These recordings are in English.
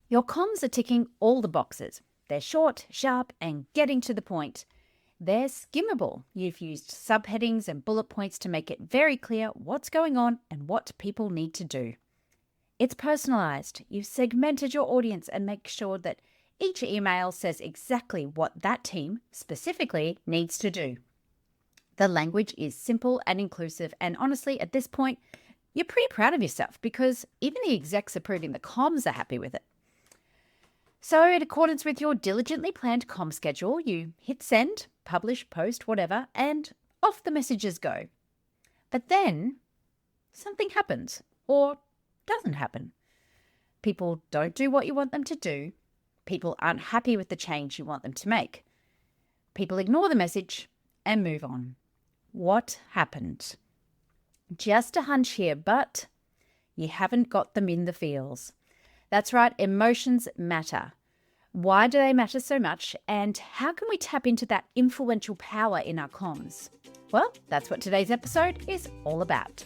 Your comms are ticking all the boxes. They're short, sharp, and getting to the point. They're skimmable. You've used subheadings and bullet points to make it very clear what's going on and what people need to do. It's personalized. You've segmented your audience and make sure that each email says exactly what that team specifically needs to do. The language is simple and inclusive, and honestly, at this point, you're pretty proud of yourself because even the execs approving the comms are happy with it. So, in accordance with your diligently planned comm schedule, you hit send, publish, post, whatever, and off the messages go. But then something happens or doesn't happen. People don't do what you want them to do. People aren't happy with the change you want them to make. People ignore the message and move on. What happened? Just a hunch here, but you haven't got them in the feels. That's right, emotions matter. Why do they matter so much, and how can we tap into that influential power in our comms? Well, that's what today's episode is all about.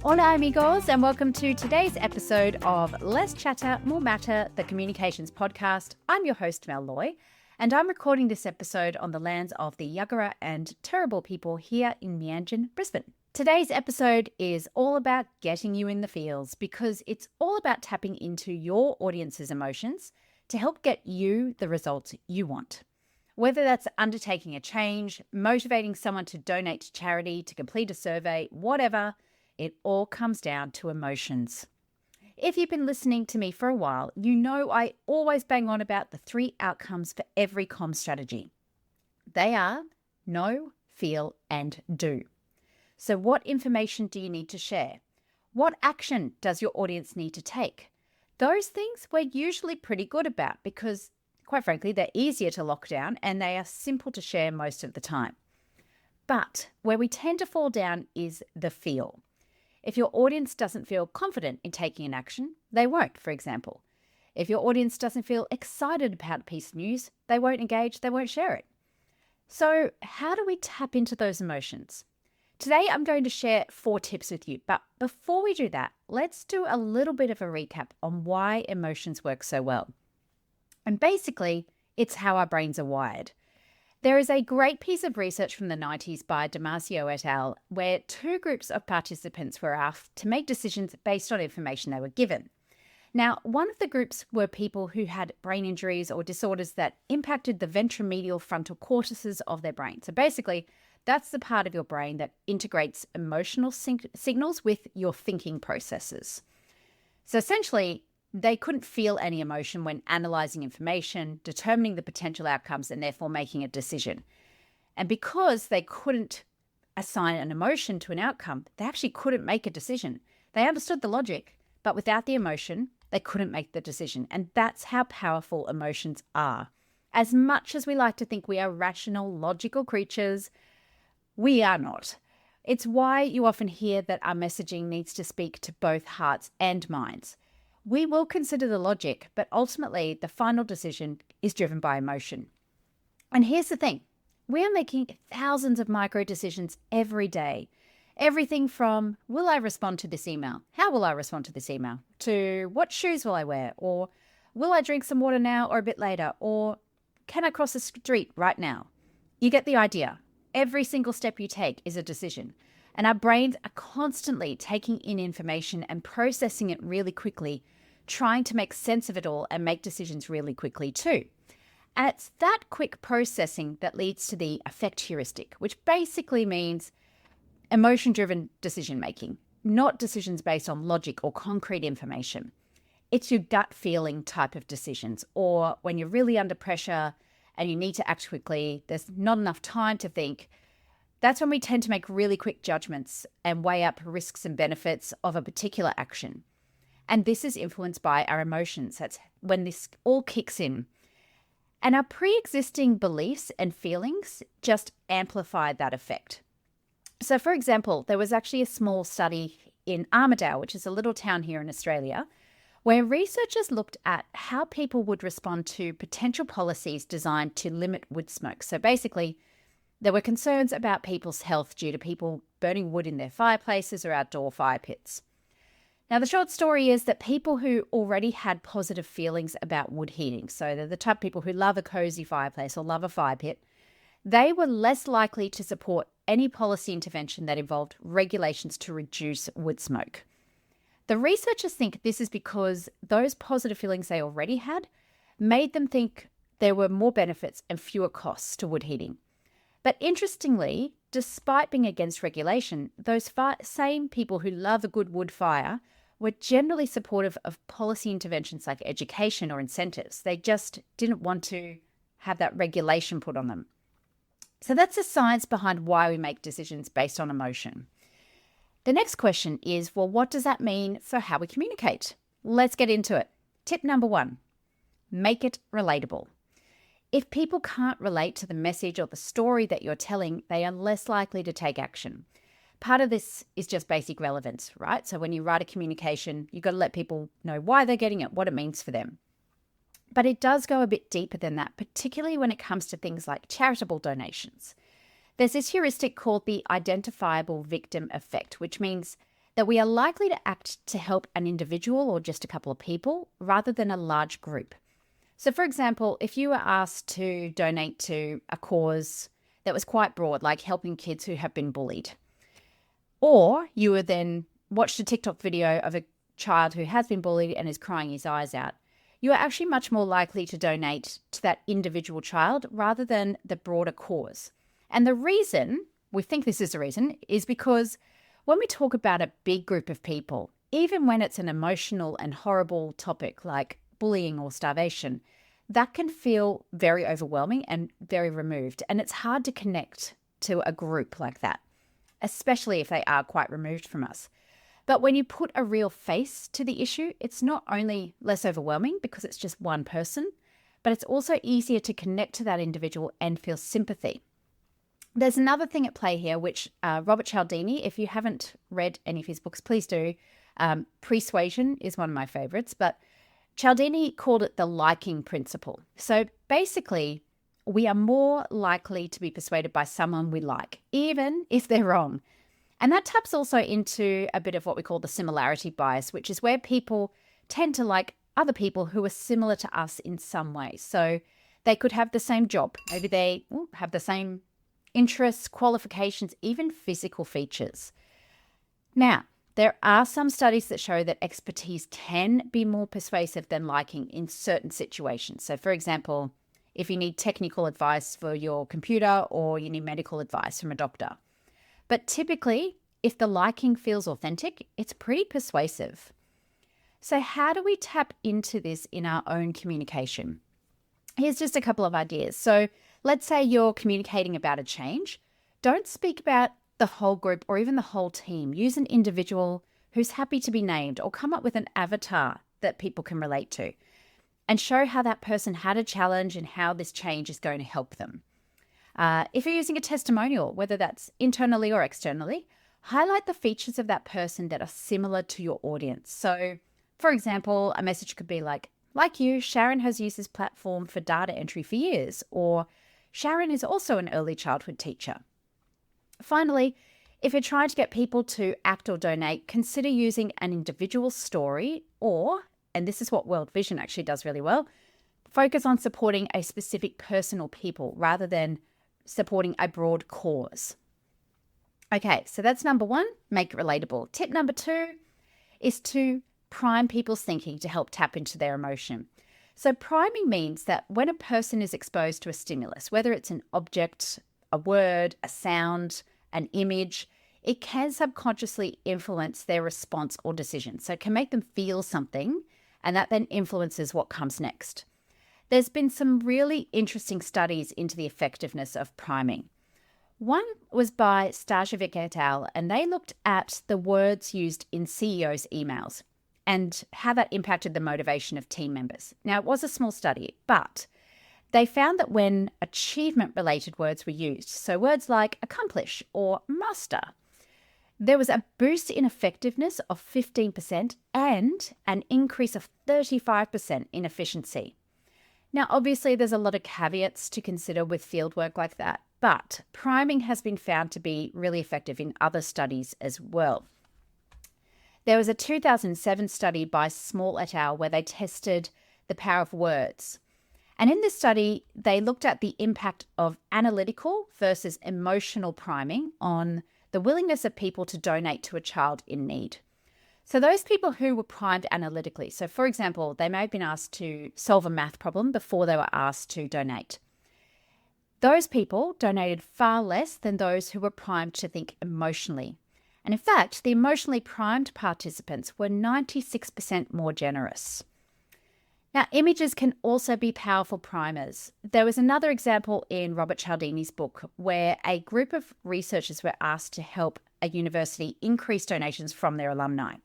Hola amigos, and welcome to today's episode of Less Chatter, More Matter, the Communications Podcast. I'm your host, Mel Loy, and I'm recording this episode on the lands of the Yagara and Turrbal people here in Meanjin, Brisbane. Today's episode is all about getting you in the feels because it's all about tapping into your audience's emotions to help get you the results you want. Whether that's undertaking a change, motivating someone to donate to charity, to complete a survey, whatever, it all comes down to emotions. If you've been listening to me for a while, you know I always bang on about the 3 outcomes for every comm strategy. They are know, feel, and do. So what information do you need to share? What action does your audience need to take? Those things we're usually pretty good about because, quite frankly, they're easier to lock down and they are simple to share most of the time. But where we tend to fall down is the feel. If your audience doesn't feel confident in taking an action, they won't, for example. If your audience doesn't feel excited about a piece of news, they won't engage, they won't share it. So how do we tap into those emotions? Today, I'm going to share 4 tips with you, but before we do that, let's do a little bit of a recap on why emotions work so well. And basically, it's how our brains are wired. There is a great piece of research from the 90s by Damasio et al., where 2 groups of participants were asked to make decisions based on information they were given. Now, one of the groups were people who had brain injuries or disorders that impacted the ventromedial frontal cortices of their brain. So basically, that's the part of your brain that integrates emotional signals with your thinking processes. So essentially, they couldn't feel any emotion when analysing information, determining the potential outcomes, and therefore making a decision. And because they couldn't assign an emotion to an outcome, they actually couldn't make a decision. They understood the logic, but without the emotion, they couldn't make the decision. And that's how powerful emotions are. As much as we like to think we are rational, logical creatures, we are not. It's why you often hear that our messaging needs to speak to both hearts and minds. We will consider the logic, but ultimately the final decision is driven by emotion. And here's the thing. We are making thousands of micro decisions every day. Everything from, will I respond to this email? How will I respond to this email? To what shoes will I wear? Or will I drink some water now or a bit later? Or can I cross the street right now? You get the idea. Every single step you take is a decision. And our brains are constantly taking in information and processing it really quickly, trying to make sense of it all and make decisions really quickly too. And it's that quick processing that leads to the affect heuristic, which basically means emotion-driven decision-making, not decisions based on logic or concrete information. It's your gut feeling type of decisions, or when you're really under pressure and you need to act quickly, there's not enough time to think. That's when we tend to make really quick judgments and weigh up risks and benefits of a particular action. And this is influenced by our emotions. That's when this all kicks in. And our pre-existing beliefs and feelings just amplify that effect. So for example, there was actually a small study in Armidale, which is a little town here in Australia, where researchers looked at how people would respond to potential policies designed to limit wood smoke. So basically, there were concerns about people's health due to people burning wood in their fireplaces or outdoor fire pits. Now, the short story is that people who already had positive feelings about wood heating, so they're the type of people who love a cozy fireplace or love a fire pit, they were less likely to support any policy intervention that involved regulations to reduce wood smoke. The researchers think this is because those positive feelings they already had made them think there were more benefits and fewer costs to wood heating. But interestingly, despite being against regulation, those same people who love a good wood fire were generally supportive of policy interventions like education or incentives. They just didn't want to have that regulation put on them. So that's the science behind why we make decisions based on emotion. The next question is, well, what does that mean for how we communicate? Let's get into it. Tip number 1, make it relatable. If people can't relate to the message or the story that you're telling, they are less likely to take action. Part of this is just basic relevance, right? So when you write a communication, you've got to let people know why they're getting it, what it means for them. But it does go a bit deeper than that, particularly when it comes to things like charitable donations. There's this heuristic called the identifiable victim effect, which means that we are likely to act to help an individual or just a couple of people rather than a large group. So, for example, if you were asked to donate to a cause that was quite broad, like helping kids who have been bullied, or you were then watched a TikTok video of a child who has been bullied and is crying his eyes out, you are actually much more likely to donate to that individual child rather than the broader cause. And the reason, we think this is the reason, is because when we talk about a big group of people, even when it's an emotional and horrible topic like bullying or starvation, that can feel very overwhelming and very removed. And it's hard to connect to a group like that, especially if they are quite removed from us. But when you put a real face to the issue, it's not only less overwhelming because it's just one person, but it's also easier to connect to that individual and feel sympathy. There's another thing at play here, which Robert Cialdini, if you haven't read any of his books, please do. Persuasion is one of my favorites, but Cialdini called it the liking principle. So basically, we are more likely to be persuaded by someone we like, even if they're wrong. And that taps also into a bit of what we call the similarity bias, which is where people tend to like other people who are similar to us in some way. So they could have the same job. Maybe they have the same interests, qualifications, even physical features. Now, there are some studies that show that expertise can be more persuasive than liking in certain situations. So, for example, if you need technical advice for your computer or you need medical advice from a doctor. But typically, if the liking feels authentic, it's pretty persuasive. So how do we tap into this in our own communication? Here's just a couple of ideas. So let's say you're communicating about a change. Don't speak about the whole group or even the whole team. Use an individual who's happy to be named or come up with an avatar that people can relate to and show how that person had a challenge and how this change is going to help them. If you're using a testimonial, whether that's internally or externally, highlight the features of that person that are similar to your audience. So, for example, a message could be like you, Sharon has used this platform for data entry for years, or Sharon is also an early childhood teacher. Finally, if you're trying to get people to act or donate, consider using an individual story or, and this is what World Vision actually does really well, focus on supporting a specific person or people rather than supporting a broad cause. Okay, so that's number 1, make it relatable. Tip number 2 is to prime people's thinking to help tap into their emotion. So priming means that when a person is exposed to a stimulus, whether it's an object, a word, a sound, an image, it can subconsciously influence their response or decision. So it can make them feel something, and that then influences what comes next. There's been some really interesting studies into the effectiveness of priming. One was by Stajovic et al., and they looked at the words used in CEOs' emails and how that impacted the motivation of team members. Now, it was a small study, but they found that when achievement-related words were used, so words like accomplish or master, there was a boost in effectiveness of 15% and an increase of 35% in efficiency. Now, obviously, there's a lot of caveats to consider with fieldwork like that, but priming has been found to be really effective in other studies as well. There was a 2007 study by Small et al. Where they tested the power of words. And in this study, they looked at the impact of analytical versus emotional priming on the willingness of people to donate to a child in need. So those people who were primed analytically, so for example, they may have been asked to solve a math problem before they were asked to donate. Those people donated far less than those who were primed to think emotionally. And in fact, the emotionally primed participants were 96% more generous. Now, images can also be powerful primers. There was another example in Robert Cialdini's book where a group of researchers were asked to help a university increase donations from their alumni.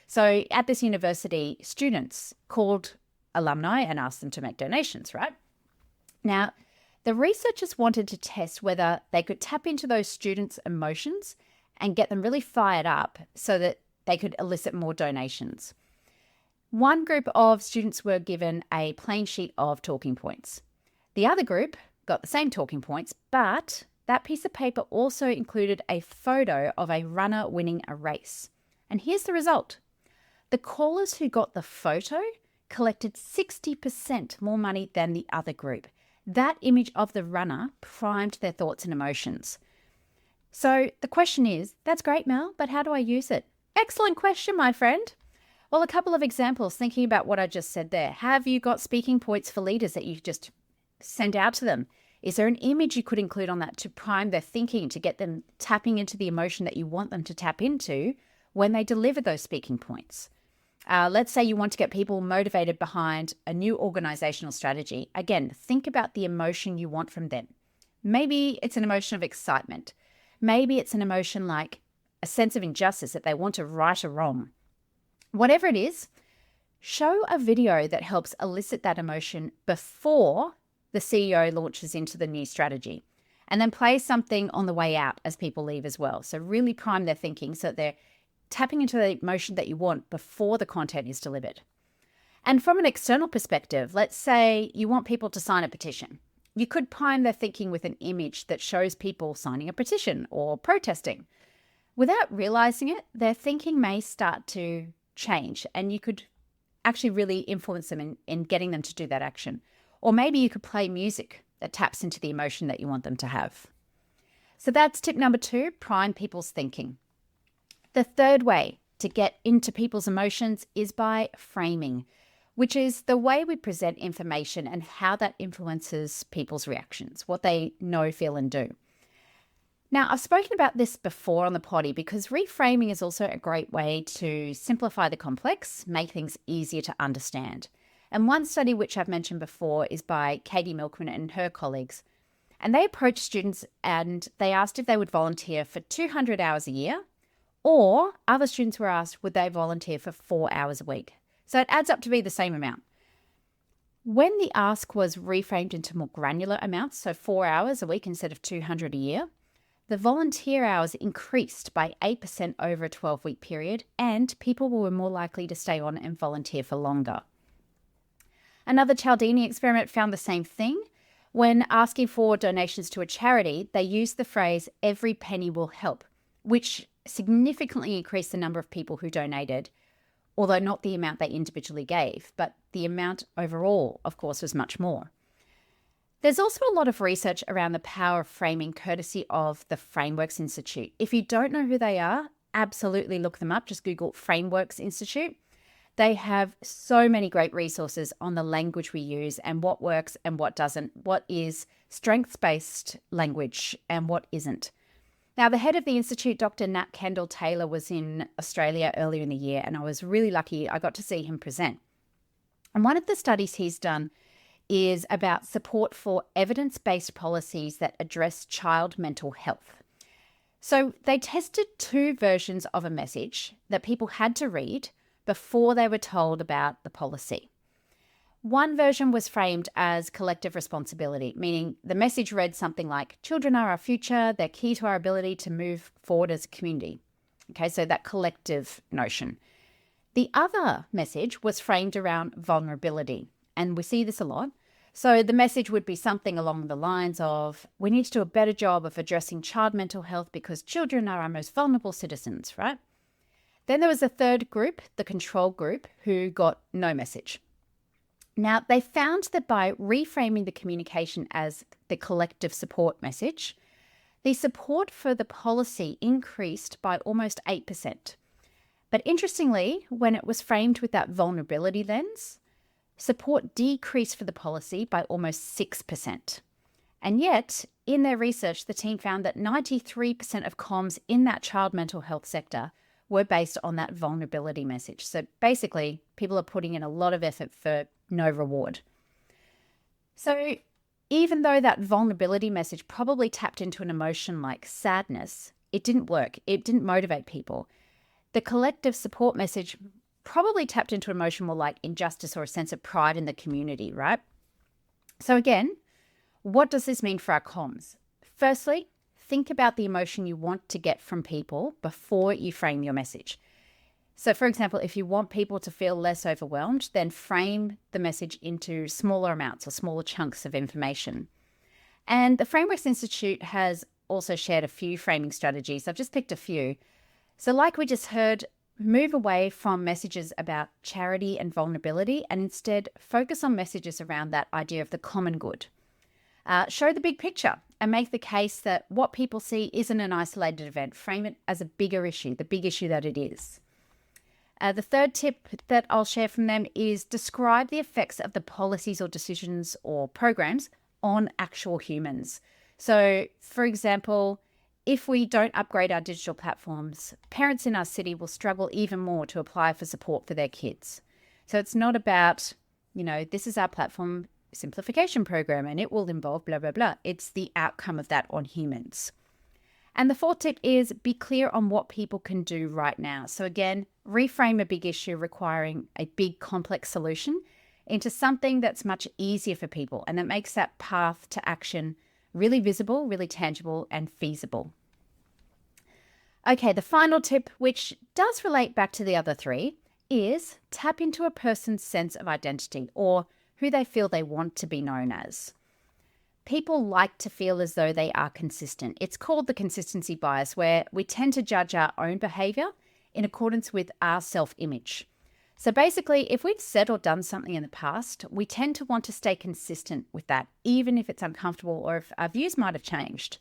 So at this university, students called alumni and asked them to make donations, right? Now, the researchers wanted to test whether they could tap into those students' emotions and get them really fired up so that they could elicit more donations. One group of students were given a plain sheet of talking points. The other group got the same talking points, but that piece of paper also included a photo of a runner winning a race. And here's the result. The callers who got the photo collected 60% more money than the other group. That image of the runner primed their thoughts and emotions. So the question is, that's great, Mel, but how do I use it? Excellent question, my friend. Well, a couple of examples thinking about what I just said there. Have you got speaking points for leaders that you just send out to them? Is there an image you could include on that to prime their thinking, to get them tapping into the emotion that you want them to tap into when they deliver those speaking points? Let's say you want to get people motivated behind a new organizational strategy. Again, think about the emotion you want from them. Maybe it's an emotion of excitement. Maybe it's an emotion like a sense of injustice that they want to right a wrong. Whatever it is, show a video that helps elicit that emotion before the CEO launches into the new strategy. And then play something on the way out as people leave as well. So really prime their thinking so that they're tapping into the emotion that you want before the content is delivered. And from an external perspective, let's say you want people to sign a petition. You could prime their thinking with an image that shows people signing a petition or protesting. Without realizing it, their thinking may start to change, and you could actually really influence them in getting them to do that action. Or maybe you could play music that taps into the emotion that you want them to have. So that's tip number 2, prime people's thinking. The third way to get into people's emotions is by framing, which is the way we present information and how that influences people's reactions, what they know, feel, and do. Now, I've spoken about this before on the potty because reframing is also a great way to simplify the complex, make things easier to understand. And one study which I've mentioned before is by Katie Milkman and her colleagues. And they approached students and they asked if they would volunteer for 200 hours a year, or other students were asked would they volunteer for 4 hours a week. So it adds up to be the same amount. When the ask was reframed into more granular amounts, so 4 hours a week instead of 200 a year, the volunteer hours increased by 8% over a 12-week period, and people were more likely to stay on and volunteer for longer. Another Cialdini experiment found the same thing. When asking for donations to a charity, they used the phrase, "every penny will help," which significantly increased the number of people who donated, although not the amount they individually gave, but the amount overall, of course, was much more. There's also a lot of research around the power of framing courtesy of the Frameworks Institute. If you don't know who they are, absolutely look them up. Just Google Frameworks Institute. They have so many great resources on the language we use and what works and what doesn't, what is strengths-based language and what isn't. Now, the head of the Institute, Dr. Nat Kendall Taylor, was in Australia earlier in the year, and I was really lucky I got to see him present. And one of the studies he's done is about support for evidence-based policies that address child mental health. So they tested 2 versions of a message that people had to read before they were told about the policy. One version was framed as collective responsibility, meaning the message read something like, "Children are our future, they're key to our ability to move forward as a community." Okay, so that collective notion. The other message was framed around vulnerability, and we see this a lot. So the message would be something along the lines of, we need to do a better job of addressing child mental health because children are our most vulnerable citizens, right? Then there was a third group, the control group, who got no message. Now, they found that by reframing the communication as the collective support message, the support for the policy increased by almost 8%. But interestingly, when it was framed with that vulnerability lens, support decreased for the policy by almost 6%. And yet, in their research, the team found that 93% of comms in that child mental health sector were based on that vulnerability message. So basically, people are putting in a lot of effort for no reward. So even though that vulnerability message probably tapped into an emotion like sadness, it didn't work. It didn't motivate people. The collective support message probably tapped into an emotion more like injustice or a sense of pride in the community, right? So again, what does this mean for our comms? Firstly, think about the emotion you want to get from people before you frame your message. So for example, if you want people to feel less overwhelmed, then frame the message into smaller amounts or smaller chunks of information. And the Frameworks Institute has also shared a few framing strategies. I've just picked a few. So like we just heard, move away from messages about charity and vulnerability and instead focus on messages around that idea of the common good. Show the big picture and make the case that what people see isn't an isolated event. Frame it as a bigger issue, the big issue that it is. The third tip that I'll share from them is describe the effects of the policies or decisions or programs on actual humans. So, for example, if we don't upgrade our digital platforms, parents in our city will struggle even more to apply for support for their kids. So it's not about, this is our platform simplification program and it will involve blah, blah, blah. It's the outcome of that on humans. And the fourth tip is be clear on what people can do right now. So again, reframe a big issue requiring a big complex solution into something that's much easier for people and that makes that path to action really visible, really tangible and feasible. Okay, the final tip, which does relate back to the other three, is tap into a person's sense of identity or who they feel they want to be known as. People like to feel as though they are consistent. It's called the consistency bias, where we tend to judge our own behavior in accordance with our self-image. So basically, if we've said or done something in the past, we tend to want to stay consistent with that, even if it's uncomfortable or if our views might have changed.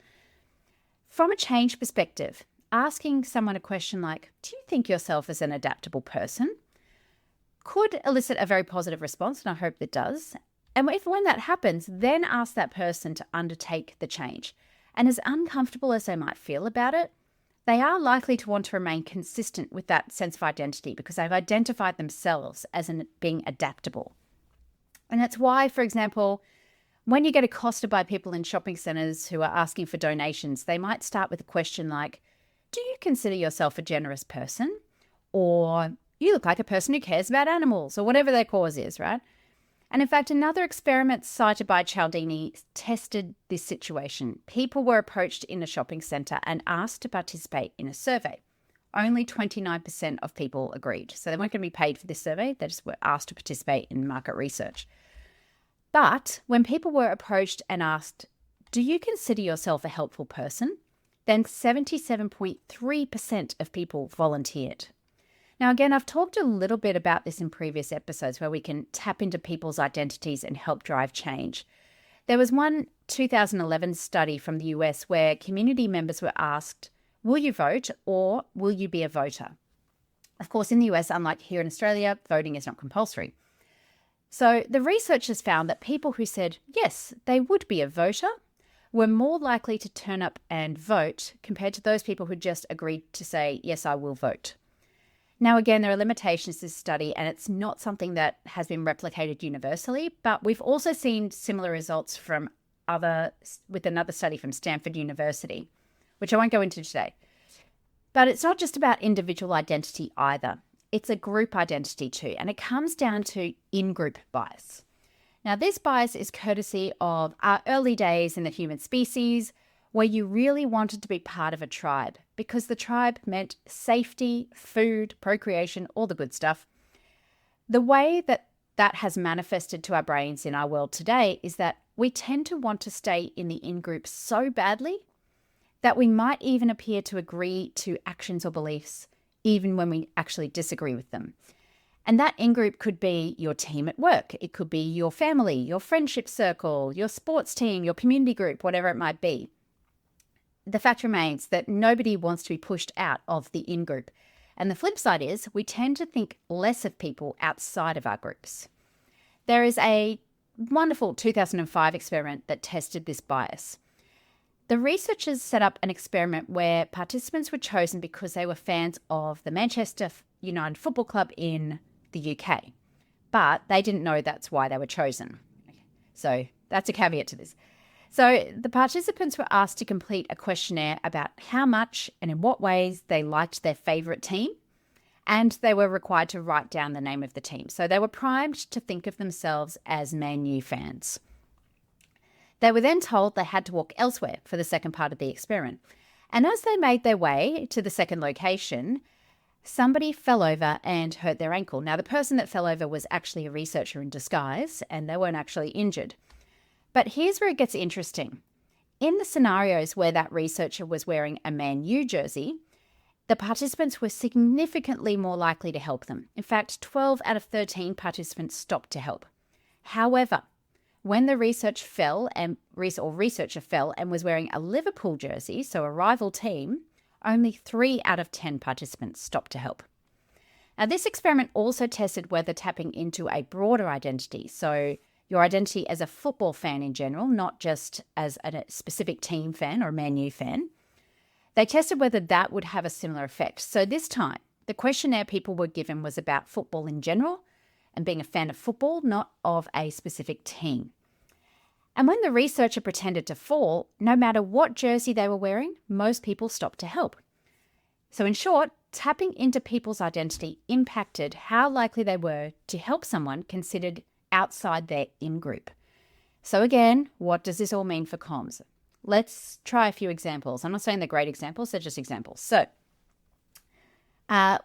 From a change perspective, asking someone a question like, do you think yourself as an adaptable person? Could elicit a very positive response, and I hope it does. And when that happens, then ask that person to undertake the change. And as uncomfortable as they might feel about it, they are likely to want to remain consistent with that sense of identity because they've identified themselves as being adaptable. And that's why, for example, when you get accosted by people in shopping centres who are asking for donations, they might start with a question like, do you consider yourself a generous person? Or you look like a person who cares about animals, or whatever their cause is, right? And in fact, another experiment cited by Cialdini tested this situation. People were approached in a shopping centre and asked to participate in a survey. Only 29% of people agreed. So they weren't going to be paid for this survey. They just were asked to participate in market research. But when people were approached and asked, do you consider yourself a helpful person? Then 77.3% of people volunteered. Now, again, I've talked a little bit about this in previous episodes where we can tap into people's identities and help drive change. There was one 2011 study from the US where community members were asked, will you vote or will you be a voter? Of course, in the US, unlike here in Australia, voting is not compulsory. So the researchers found that people who said, yes, they would be a voter were more likely to turn up and vote compared to those people who just agreed to say, yes, I will vote. Now, again, there are limitations to this study, and it's not something that has been replicated universally, but we've also seen similar results with another study from Stanford University, which I won't go into today. But it's not just about individual identity either. It's a group identity too, and it comes down to in-group bias. Now, this bias is courtesy of our early days in the human species, where you really wanted to be part of a tribe because the tribe meant safety, food, procreation, all the good stuff. The way that has manifested to our brains in our world today is that we tend to want to stay in the in-group so badly that we might even appear to agree to actions or beliefs even when we actually disagree with them. And that in-group could be your team at work. It could be your family, your friendship circle, your sports team, your community group, whatever it might be. The fact remains that nobody wants to be pushed out of the in-group. And the flip side is we tend to think less of people outside of our groups. There is a wonderful 2005 experiment that tested this bias. The researchers set up an experiment where participants were chosen because they were fans of the Manchester United Football Club in the UK, but they didn't know that's why they were chosen. So that's a caveat to this. So the participants were asked to complete a questionnaire about how much and in what ways they liked their favourite team, and they were required to write down the name of the team. So they were primed to think of themselves as Man U fans. They were then told they had to walk elsewhere for the second part of the experiment. And as they made their way to the second location, somebody fell over and hurt their ankle. Now, the person that fell over was actually a researcher in disguise, and they weren't actually injured. But here's where it gets interesting. In the scenarios where that researcher was wearing a Man U jersey, the participants were significantly more likely to help them. In fact, 12 out of 13 participants stopped to help. However, when the researcher fell and was wearing a Liverpool jersey, so a rival team, only 3 out of 10 participants stopped to help. Now, this experiment also tested whether tapping into a broader identity, so your identity as a football fan in general, not just as a specific team fan or a Man U fan, they tested whether that would have a similar effect. So this time, the questionnaire people were given was about football in general and being a fan of football, not of a specific team. And when the researcher pretended to fall, no matter what jersey they were wearing, most people stopped to help. So in short, tapping into people's identity impacted how likely they were to help someone considered outside their in-group. So again, what does this all mean for comms? Let's try a few examples. I'm not saying they're great examples, they're just examples. So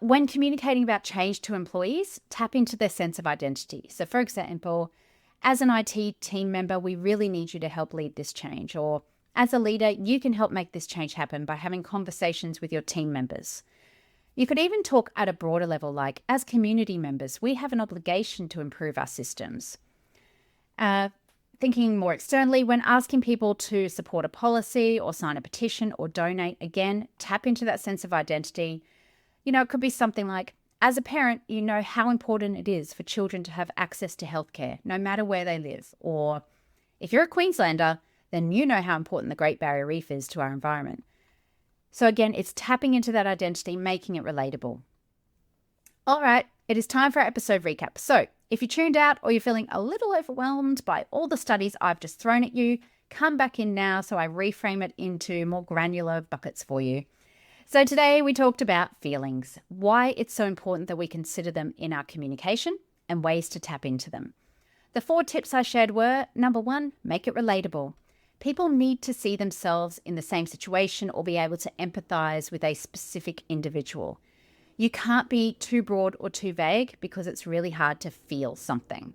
when communicating about change to employees, tap into their sense of identity. So for example, as an IT team member, we really need you to help lead this change. Or as a leader, you can help make this change happen by having conversations with your team members. You could even talk at a broader level, like as community members, we have an obligation to improve our systems. Thinking more externally, when asking people to support a policy or sign a petition or donate, again, tap into that sense of identity. It could be something like, as a parent, you know how important it is for children to have access to healthcare, no matter where they live. Or if you're a Queenslander, then you know how important the Great Barrier Reef is to our environment. So again, it's tapping into that identity, making it relatable. All right, it is time for our episode recap. So if you tuned out or you're feeling a little overwhelmed by all the studies I've just thrown at you, come back in now so I reframe it into more granular buckets for you. So today we talked about feelings, why it's so important that we consider them in our communication and ways to tap into them. The 4 tips I shared were, number 1, make it relatable. People need to see themselves in the same situation or be able to empathize with a specific individual. You can't be too broad or too vague because it's really hard to feel something.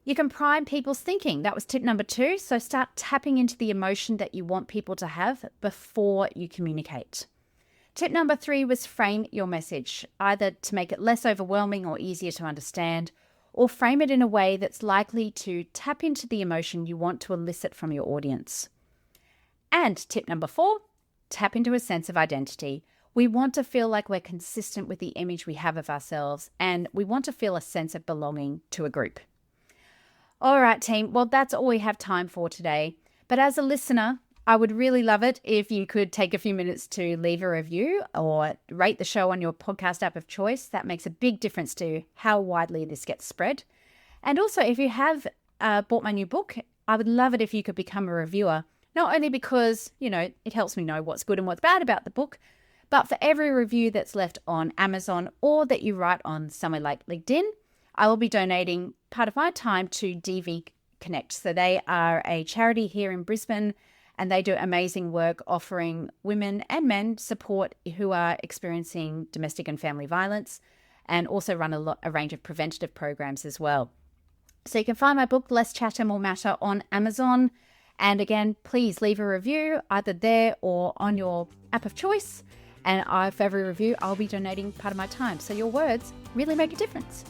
You can prime people's thinking. That was tip number 2. So start tapping into the emotion that you want people to have before you communicate. Tip number 3 was frame your message, either to make it less overwhelming or easier to understand, or frame it in a way that's likely to tap into the emotion you want to elicit from your audience. And tip number 4, tap into a sense of identity. We want to feel like we're consistent with the image we have of ourselves, and we want to feel a sense of belonging to a group. All right, team. Well, that's all we have time for today. But as a listener, I would really love it if you could take a few minutes to leave a review or rate the show on your podcast app of choice. That makes a big difference to how widely this gets spread. And also, if you have bought my new book, I would love it if you could become a reviewer, not only because, it helps me know what's good and what's bad about the book, but for every review that's left on Amazon or that you write on somewhere like LinkedIn, I will be donating part of my time to DV Connect. So they are a charity here in Brisbane, and they do amazing work offering women and men support who are experiencing domestic and family violence, and also run a range of preventative programs as well. So you can find my book, Less Chatter, More Matter, on Amazon. And again, please leave a review either there or on your app of choice. And for every review, I'll be donating part of my time. So your words really make a difference.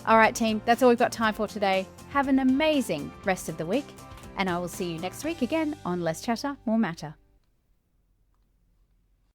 All right, team, that's all we've got time for today. Have an amazing rest of the week. And I will see you next week again on Less Chatter, More Matter.